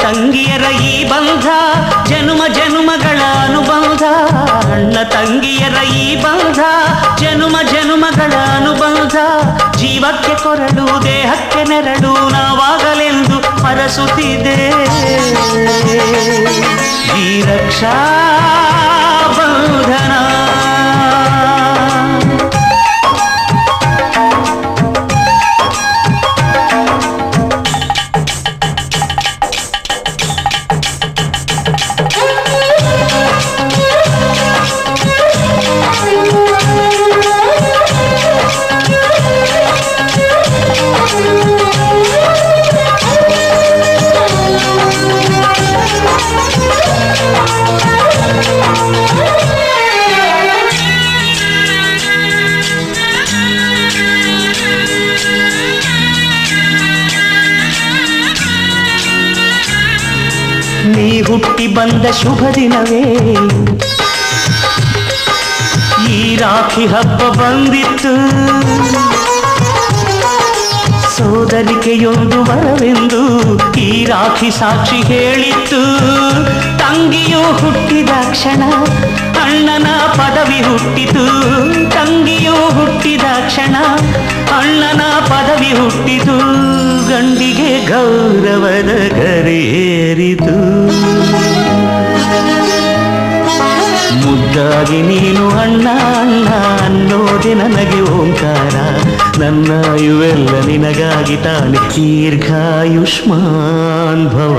ತಂಗಿಯರ ಈ ಬಂಧ ಜನುಮ ಜನುಮಗಳ ಅನುಬಂಧ. ಅಣ್ಣ ತಂಗಿಯರ ಈ ಬಂಧ ಜನುಮ ಜನುಮಗಳ ಅನುಬಂಧ. ಜೀವಕ್ಕೆ ಕೊರಳು ದೇಹಕ್ಕೆ ನೆರಳು ನಾವಾಗಲೆಂದು ಹರಸುತ್ತಿದೆ ಈ ರಕ್ಷಾ ಬಂಧನ. ನೀ ಹುಟ್ಟಿ ಬಂದ ಶುಭ ದಿನವೇ ಈ ರಾಖಿ ಹಬ್ಬ ಬಂದಿತ್ತು. ಸೋದರಿಕೆಯೊಂದು ವರವೆಂದು ಈ ರಾಖಿ ಸಾಕ್ಷಿ ಹೇಳಿತ್ತು. ತಂಗಿಯು ಹುಟ್ಟಿದ ಕ್ಷಣ ಅಣ್ಣನ ಪದವಿ ಹುಟ್ಟಿತು. ತಂಗಿಯು ಹುಟ್ಟಿದ ಕ್ಷಣ ಅಣ್ಣನ ಪದವಿ ಹುಟ್ಟಿತು. ಗಂಡಿಗೆ ಗೌರವದ ಗರಿಯೇರಿತು. ಮುದ್ದಾಗಿ ನೀನು ಅಣ್ಣ ಅಣ್ಣ ಅನ್ನೋದೆ ನನಗೆ ಓಂಕಾರ. ನನ್ನ ಇವೆಲ್ಲ ನಿನಗಾಗಿ ತಾನೆ ದೀರ್ಘಾಯುಷ್ಮಾನ್ ಭವ.